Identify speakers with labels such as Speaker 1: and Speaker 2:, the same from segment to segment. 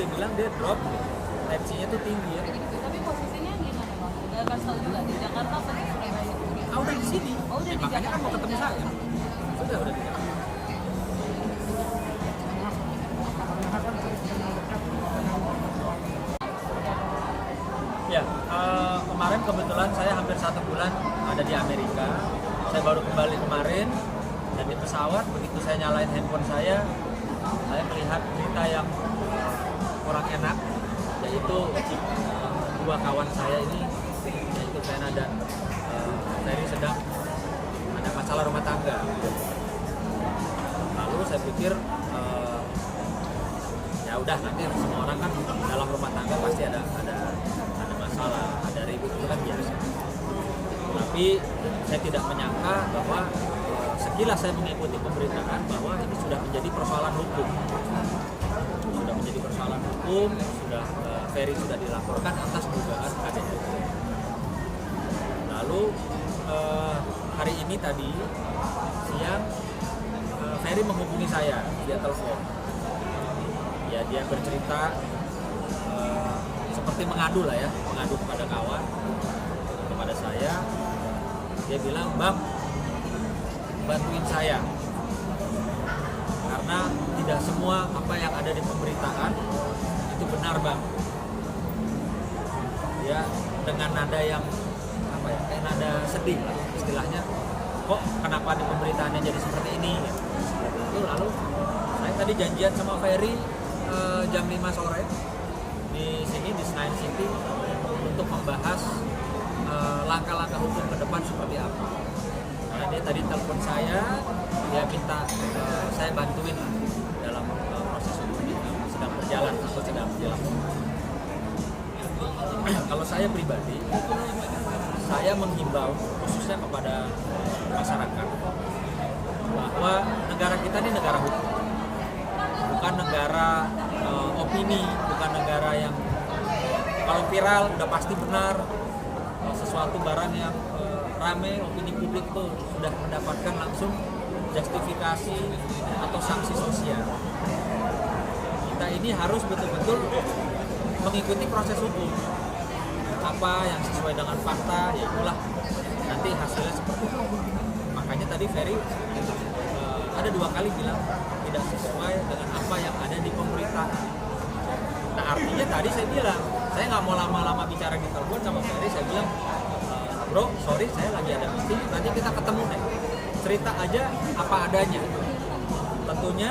Speaker 1: dia bilang dia drop, tensinya tuh tinggi ya.
Speaker 2: Tapi posisinya gimana Bang? Udah kasih tau juga di Jakarta apa di Surabaya?
Speaker 1: Udah di sini.
Speaker 2: Oh, udah di
Speaker 1: Makanya kan
Speaker 2: Jakarta.
Speaker 1: mau ketemu saya. Udah di Jakarta. Ya, kemarin kebetulan saya hampir 1 bulan ada di Amerika. Saya baru kembali kemarin dan di pesawat begitu saya nyalain handphone saya melihat berita yang kurang enak, yaitu dua kawan saya ini, yaitu Vena dan Ferry sedang ada masalah rumah tangga. Lalu saya pikir ya udah, nanti semua orang kan dalam rumah tangga pasti ada masalah, ada ribut, itu kan biasa. Tapi saya tidak menyangka bahwa sekilas saya mengikuti pemberitaan bahwa ini sudah menjadi persoalan hukum. Sudah menjadi persoalan hukum, Ferry sudah dilaporkan atas dugaan KDRT. Lalu hari ini tadi siang Ferry menghubungi saya via telepon. Ya, dia bercerita seperti mengadu lah ya, mengadu kepada kawan, kepada saya. Dia bilang, "Bang, bantuin saya, karena tidak semua apa yang ada di pemberitaan itu benar, Bang." Ya, dengan nada yang kayak nada sedih lah istilahnya. Kok kenapa di pemberitaannya jadi seperti ini? Itu lalu saya tadi janjian sama Ferry jam 5 sore di sini di Senayan City untuk membahas langkah-langkah hukum ke depan seperti apa. Karena dia tadi telepon saya, dia minta saya bantuin dalam proses hukum ini sedang berjalan atau sedang dilakukan. Kalau saya pribadi, saya menghimbau khususnya kepada masyarakat bahwa negara kita ini negara hukum, bukan negara opini, bukan negara yang kalau viral udah pasti benar. Sesuatu barang yang rame, opini publik tuh sudah mendapatkan langsung justifikasi atau sanksi sosial. Kita ini harus betul-betul mengikuti proses hukum. Apa yang sesuai dengan fakta, ya itulah nanti hasilnya seperti itu. Makanya tadi Ferry ada 2 kali bilang tidak sesuai dengan apa yang ada di pemberitaan. Nah, artinya tadi saya bilang, saya nggak mau lama-lama bicara di telepon sama Ferry. Saya bilang, "Bro, sorry, saya lagi ada meeting, nanti kita ketemu deh, cerita aja apa adanya." Tentunya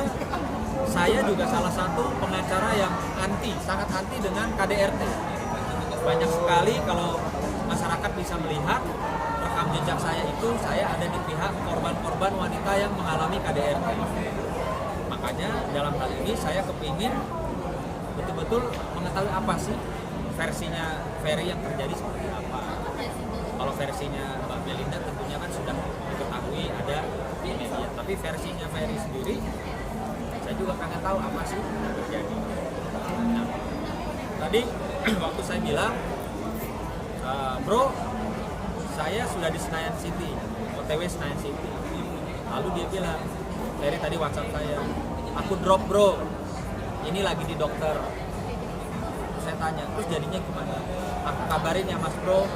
Speaker 1: saya juga salah satu pengacara yang sangat anti dengan KDRT. Banyak sekali kalau masyarakat bisa melihat rekam jejak saya itu, saya ada di pihak korban-korban wanita yang mengalami KDRT. Makanya dalam hal ini saya kepingin betul-betul mengetahui apa sih versinya Ferry yang terjadi seperti apa. Kalau versinya Mbak Melinda tentunya kan sudah diketahui ada di media, tapi versinya Ferry sendiri saya juga pengen tahu apa sih yang terjadi. Nah, tadi waktu saya bilang, "Bro, saya sudah di Senayan City, OTW Senayan City." Lalu dia bilang, "Ferry tadi WhatsApp saya, aku drop bro, ini lagi di dokter." Saya tanya, "Terus jadinya gimana?" "Aku kabarin ya Mas Bro,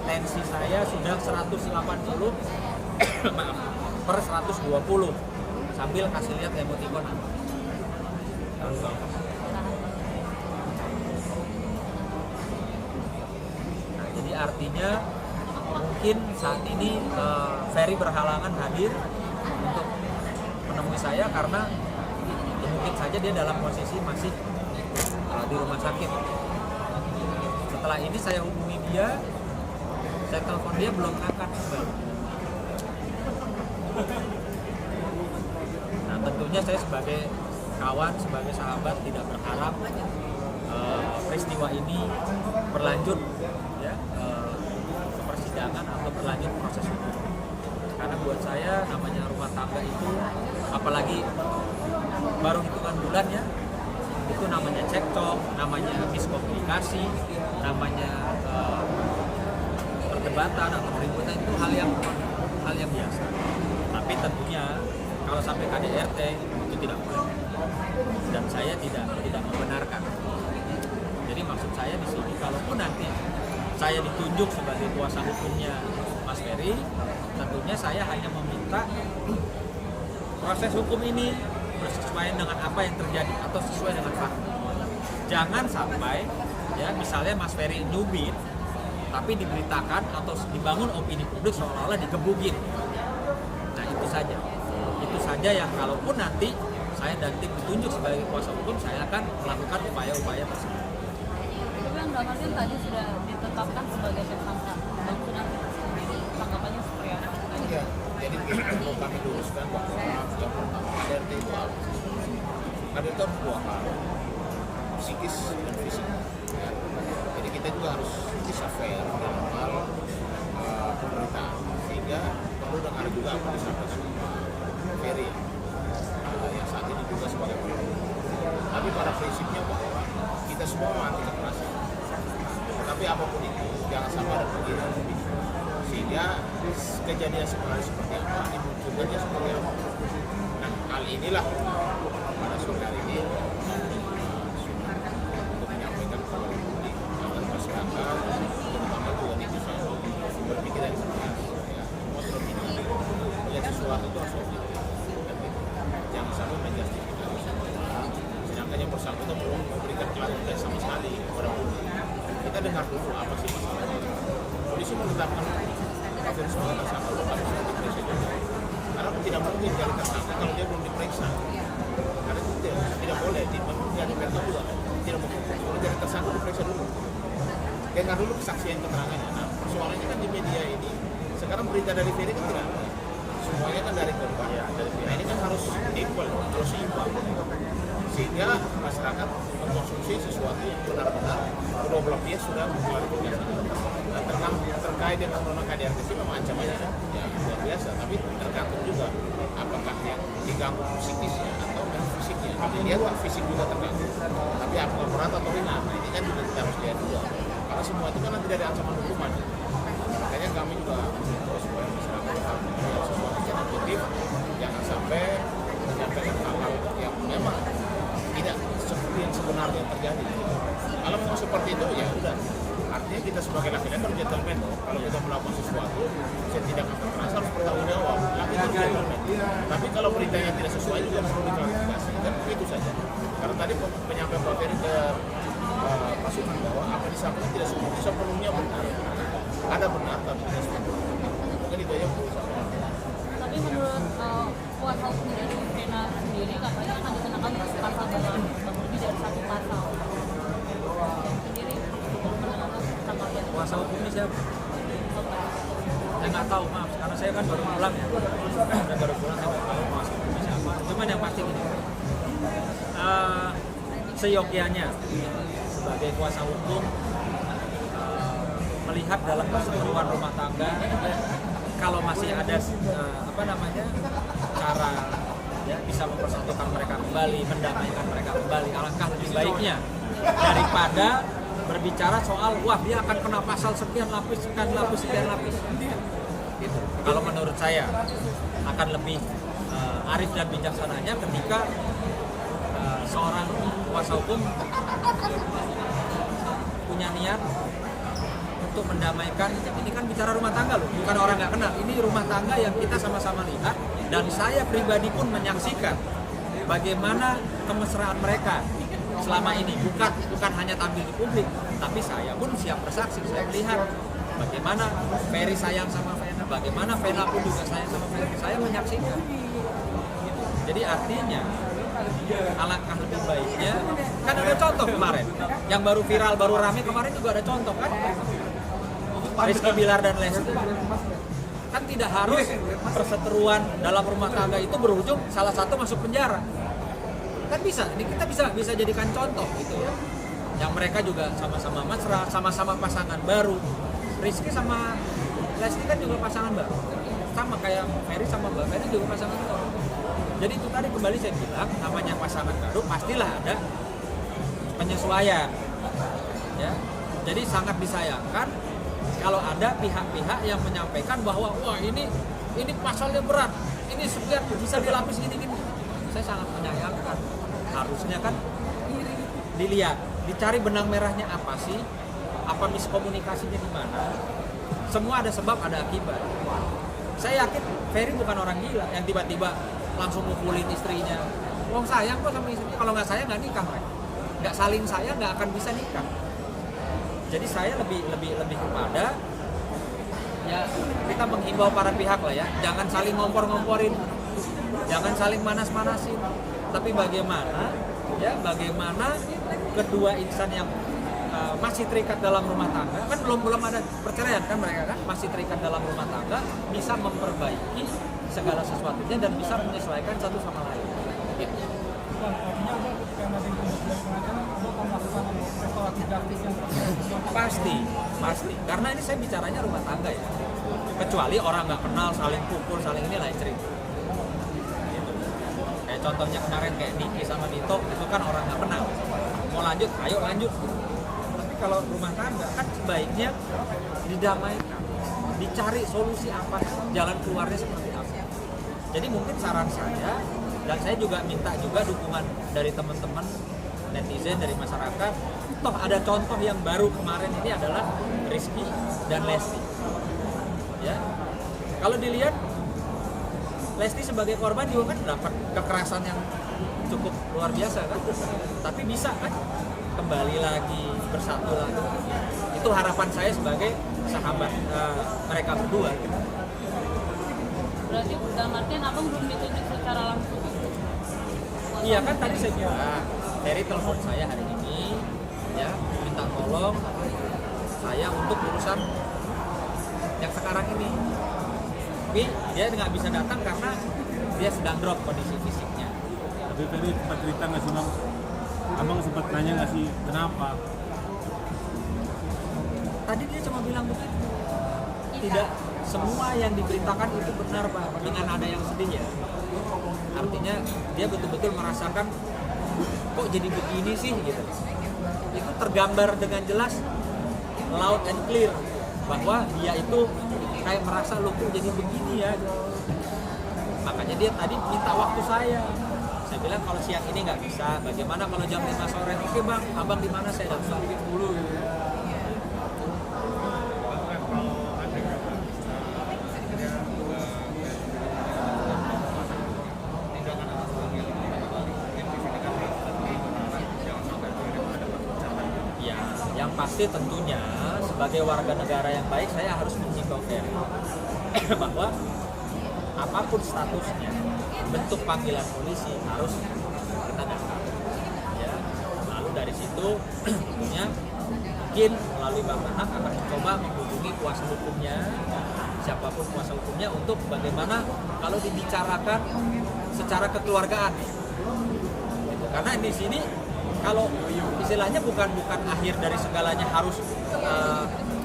Speaker 1: tensi saya sudah 180 maaf, per 120, sambil kasih lihat emoticon. Nah, jadi artinya mungkin saat ini Ferry berhalangan hadir untuk menemui saya karena ya mungkin saja dia dalam posisi masih di rumah sakit. Setelah ini saya hubungi dia, saya telepon dia belum angkat. Nah, tentunya saya sebagai kawan, sebagai sahabat tidak berharap peristiwa ini berlanjut ya ke persidangan atau berlanjut proses hukum. Karena buat saya namanya rumah tangga itu, apalagi baru hitungan bulan ya, itu namanya cekcok, namanya miskomunikasi, namanya perdebatan atau keributan, itu hal yang biasa. Tapi tentunya kalau sampai KDRT itu tidak boleh, dan saya tidak membenarkan. saya ditunjuk sebagai kuasa hukumnya Mas Ferry, tentunya saya hanya meminta proses hukum ini bersesuaian dengan apa yang terjadi atau sesuai dengan fakta. Jangan sampai ya misalnya Mas Ferry nyubit tapi diberitakan atau dibangun opini publik seolah-olah digebukin. Nah itu saja yang kalaupun nanti saya dan tim ditunjuk sebagai kuasa hukum, saya akan melakukan upaya-upaya tersebut.
Speaker 2: Tapi yang dalam artian tadi sudah ditetapkan sebagai tersangka, dan sudah sendiri tanggapannya seperti apa?
Speaker 3: Ya, jadi perlu kami luruskan bahwa yang pertama KDRT itu apa? KDRT itu dua hal, psikis dan fisik. Ya. Jadi kita juga harus bisa fair dalam hal pemberitaan, sehingga perlu dengar juga apa yang disampaikan Pak Ferry yang saat ini juga sebagai pelaku. Tapi pada prinsipnya bahwa kita semua anti kekerasan. Tapi apapun itu jangan sampai ada penghinaan publik. Sehingga kejadian sebenarnya seperti apa, dimunculkannya seperti apa. Nah, hal inilah pada sore hari ini untuk menyampaikan kepada publik agar masyarakat, terutama juga netizen, berpikir yang cerdas. Ya, semua terpikir melihat sesuatu itu harus objektif. Jangan sampai menjustifikasi semua. Sedangkan yang bersangkutan belum memberikan klarifikasi sama sekali kepada publik. Kita dengar dulu apa sih masalahnya. Polisi menetapkan Pak Ferry sebagai tersangka untuk kasus diperiksa juga. Karena tidak mungkin jadi tersangka kalau dia belum diperiksa. Karena itu tidak boleh di perda juga. Tidak mungkin kalau jadi tersangka diperiksa dulu. Dengar dulu kesaksian keterangannya. Nah, persoalannya kan di media ini sekarang berita dari Ferry kan tidak ada. Semuanya kan dari korban. Nah, ini kan harus equal, harus seimbang. Sehingga masyarakat mengkonsumsi sesuatu yang benar-benar kedua belah pihak sudah mengklarifikasi. Nah, terkait dengan undang KDRT itu memang ancamannya ya luar biasa, tapi tergantung juga apakah yang diganggu psikisnya atau fisiknya. Kalau dilihat kan fisik juga terganggu, tapi apakah berat atau ringan? Nah, ini kan juga kita harus lihat juga, karena semua itu kan nanti dari ancaman hukuman. Makanya kami juga terus supaya masyarakat melihat sesuatu yang objektif, jangan sampai menyampaikan hal-hal yang memang tidak seperti yang sebenarnya terjadi. Kalau memang seperti itu ya udah. Artinya kita sebagai laki-laki harus gentleman. Kalau kita melakukan sesuatu, saya tidak akan kekerasan harus bertanggung jawab. Laki itu gentleman. Tapi kalau beritanya tidak sesuai juga perlu diklarifikasi. Dan begitu saja. Karena tadi penyampaian Pak Ferry ke Pak Sugeng bahwa apa disampaikan tidak sepenuhnya benar. Ada benar tapi tidak sepenuhnya. Mungkin itu aja perlu saya.
Speaker 2: Tapi menurut kuasa hukum dari Vena sendiri katanya akan dikenakan pasal dalam lebih dari satu pasal. Sendiri
Speaker 1: Kuasa hukumnya siapa? Saya nggak tahu, maaf, karena saya kan baru pulang ya. Saya baru pulang, saya nggak tahu kuasa hukumnya siapa. Cuman yang pasti gini, seyogyanya sebagai kuasa hukum melihat dalam keseluruhan rumah tangga, kalau masih ada cara ya bisa mempersatukan mereka kembali, mendamaikan mereka kembali, alangkah lebih baiknya daripada berbicara soal wah dia akan kena pasal sekian lapis. Gitu. Kalau menurut saya akan lebih arif dan bijaksananya ketika seorang kuasa hukum punya niat untuk mendamaikan. Ini kan bicara rumah tangga loh, bukan orang nggak kenal. Ini rumah tangga yang kita sama-sama lihat dan saya pribadi pun menyaksikan bagaimana kemesraan mereka selama ini, bukan hanya tampil di publik, tapi saya pun siap bersaksi. Saya melihat bagaimana Ferry sayang sama Vena, bagaimana Vena pun juga sayang sama Ferry. Saya menyaksikan. Jadi artinya alangkah lebih baiknya, kan ada contoh kemarin yang baru viral, baru rame kemarin juga ada contoh kan, Rizky Bilar dan Lesti. Kan tidak harus perseteruan dalam rumah tangga itu berujung salah satu masuk penjara. Kan bisa, ini kita bisa jadikan contoh gitu ya. Yang mereka juga sama-sama mesra, sama-sama pasangan baru. Rizky sama Lesti kan juga pasangan baru. Sama kayak Ferry sama Mbak Ferry juga pasangan baru. Jadi itu tadi kembali saya bilang, namanya pasangan baru pastilah ada penyesuaian. Ya. Jadi sangat disayangkan kalau ada pihak-pihak yang menyampaikan bahwa wah ini pasalnya berat, ini sekian bisa dilapis gini-gini. Saya sangat menyayangkan. Harusnya kan dilihat, dicari benang merahnya apa sih, apa miskomunikasinya di mana. Semua ada sebab, ada akibat. Saya yakin Ferry bukan orang gila yang tiba-tiba langsung mukulin istrinya. Wong sayang kok sama istrinya, kalau nggak sayang nggak nikah, nggak saling sayang nggak akan bisa nikah. Jadi saya lebih kepada ya kita menghimbau para pihak lah ya, jangan saling ngompor-ngomporin, jangan saling manas-manasin, tapi bagaimana kedua insan yang masih terikat dalam rumah tangga, kan belum ada perceraian kan mereka kan, masih terikat dalam rumah tangga, bisa memperbaiki segala sesuatunya dan bisa menyesuaikan satu sama lain. Gitu. Pasti, karena ini saya bicaranya rumah tangga ya, kecuali orang nggak kenal saling pukul, saling ini lain cerita. Gitu. Kayak contohnya kemarin kayak Niki sama Nito, itu kan orang nggak kenal, mau lanjut, ayo lanjut. Tapi kalau rumah tangga kan sebaiknya didamaikan, dicari solusi apa, jalan keluarnya seperti apa. Jadi mungkin saran saya, dan saya juga minta juga dukungan dari teman-teman netizen, dari masyarakat. Toh ada contoh yang baru kemarin ini adalah Rizky dan Lesti. Ya, kalau dilihat Lesti sebagai korban juga kan dapat kekerasan yang cukup luar biasa kan, tapi bisa kan kembali lagi, bersatu lagi. Itu harapan saya sebagai sahabat mereka berdua.
Speaker 2: Berarti dalam artian abang belum ditunjuk secara langsung?
Speaker 1: Iya kan tadi saya bilang, Ferry telepon saya hari ini, ya minta tolong saya untuk urusan yang sekarang ini. Tapi dia nggak bisa datang karena dia sedang drop kondisi fisiknya.
Speaker 4: Tapi tadi sempat cerita nggak sih Bang? Abang sempat nanya nggak sih kenapa?
Speaker 1: Tadi dia cuma bilang begitu. Tidak semua yang diberitakan itu benar Pak, dengan ada yang sedih ya. Artinya dia betul-betul merasakan kok jadi begini sih gitu. Itu tergambar dengan jelas, loud and clear, bahwa dia itu kayak merasa lo kok jadi begini ya. Makanya dia tadi minta waktu saya. Saya bilang kalau siang ini nggak bisa, bagaimana kalau jam 5 sore? Oke bang, abang di mana saya datang dulu. Pasti tentunya sebagai warga negara yang baik saya harus menghimbau Ferry bahwa apapun statusnya, bentuk panggilan polisi harus kita datang. Ya. Lalu dari situ tentunya mungkin melalui Bang Nahak akan mencoba menghubungi kuasa hukumnya, siapapun kuasa hukumnya, untuk bagaimana kalau dibicarakan secara kekeluargaan. Gitu. Karena di sini kalau istilahnya bukan akhir dari segalanya harus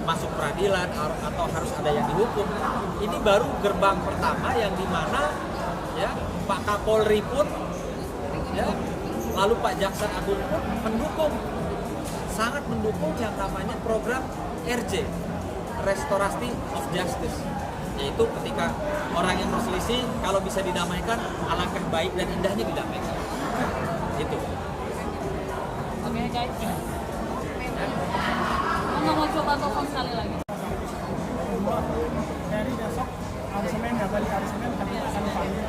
Speaker 1: masuk peradilan atau harus ada yang dihukum. Ini baru gerbang pertama yang dimana ya Pak Kapolri pun ya, lalu Pak Jaksa Agung pun sangat mendukung yang namanya program RJ, Restoratif of Justice, yaitu ketika orang yang berselisih kalau bisa didamaikan, alangkah baik dan indahnya didamaikan. Itu.
Speaker 2: Oke guys, nggak mau coba telepon sekali lagi.
Speaker 5: Dari besok hari Senin ya, balik hari Senin kami akan dipanggil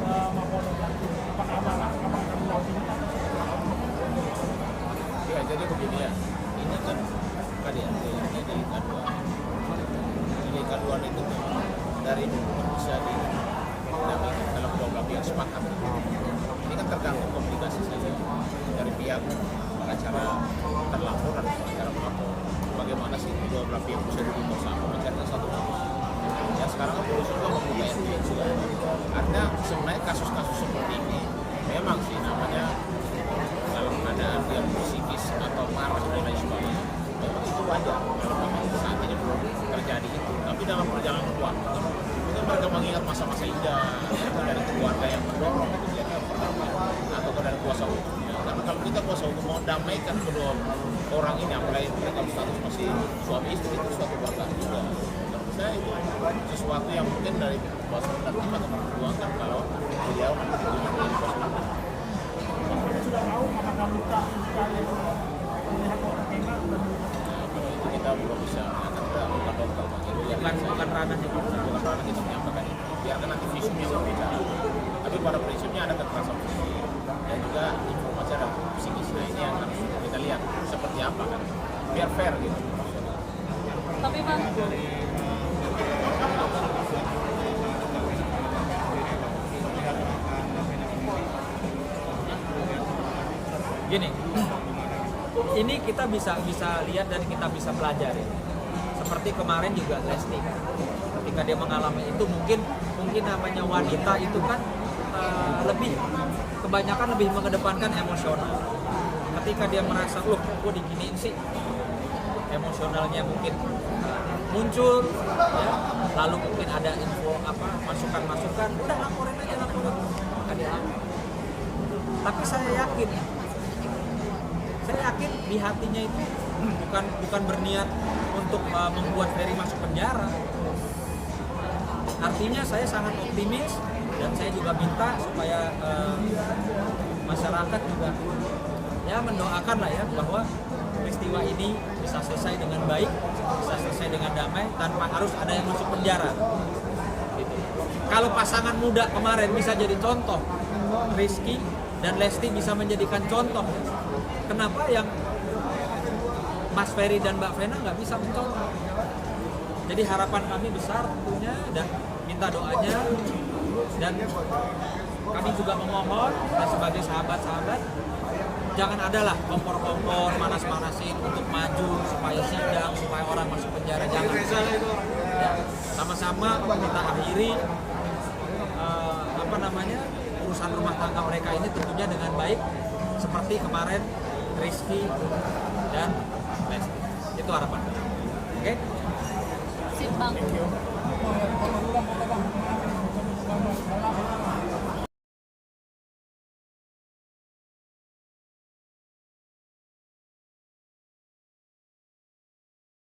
Speaker 5: ke Mapolda. Apakah abang akan mendampingi?
Speaker 3: Ya jadi begini ya, ini kan tadi ya, ini delik aduan itu dari dulu bisa didamaikan dalam dua belah pihak sepakat. Ini kan tergantung komunikasi saja dari pihak pengacara terlapor dan pengacara pelapor. Bagaimana sih dua belah pihak bisa duduk bersama mencari satu kasus. Ya sekarang kan polisi juga membuka NPN juga. Artinya sebenarnya kasus-kasus seperti ini memang sih namanya dalam keadaan dia psikis atau marah dan lain sebagainya, memang itu wajar kalau memang saat ini belum terjadi itu. Tapi dalam perjalanan waktu mungkin mereka mengingat masa-masa indah ya, dari keluarga yang mendorong itu jadi pertama, atau dari kuasa hukumnya. Karena kalau kita kuasa hukum mau damaikan kedua orang ini, apalagi mereka status masih suami istri, itu suatu bangga juga. Menurut saya itu sesuatu yang mungkin dari kuasa hukum dan tim atau memperjuangkan kalau beliau menjadi kuasa hukum.
Speaker 5: Sudah tahu apakah luka yang melihat orang enak dan
Speaker 3: kita belum bisa mengangkat ke bukan dokter Bang. Itu ya
Speaker 1: bukan ranahnya kita.
Speaker 3: bukan ranah kita menyampaikan itu. Biarkan nanti visum yang berbicara. Tapi pada prinsipnya ada kekerasan fisik dan juga informasi ada psikis. Nah ini yang harus kita lihat seperti apa kan. Biar fair gitu.
Speaker 2: Tapi Bang,
Speaker 1: Gini, ini kita bisa lihat dan kita bisa pelajari. Seperti kemarin juga Lesti, ketika dia mengalami itu mungkin namanya wanita itu kan kebanyakan lebih mengedepankan emosional. Ketika dia merasa, loh, kok diginiin sih, emosionalnya mungkin muncul, ya. Lalu mungkin ada info masukan, udah laporin aja, maka dia lapor. Tapi saya yakin di hatinya itu bukan berniat untuk membuat Ferry masuk penjara. Artinya saya sangat optimis dan saya juga minta supaya masyarakat juga ya mendoakan lah ya bahwa peristiwa ini bisa selesai dengan baik, bisa selesai dengan damai tanpa harus ada yang masuk penjara. Gitu. Kalau pasangan muda kemarin bisa jadi contoh, Rizky dan Lesti bisa menjadikan contoh. Kenapa yang Mas Ferry dan Mbak Vena nggak bisa mencontoh? Jadi harapan kami besar tentunya dan minta doanya, dan kami juga memohon dan sebagai sahabat-sahabat jangan adalah kompor-kompor manas-manasin untuk maju supaya sidang, supaya orang masuk penjara, jangan. Ya, sama-sama kita akhiri urusan rumah tangga mereka ini tentunya dengan baik seperti kemarin Rizky dan Lesti. Itu harapan. Oke?
Speaker 2: sip Bang.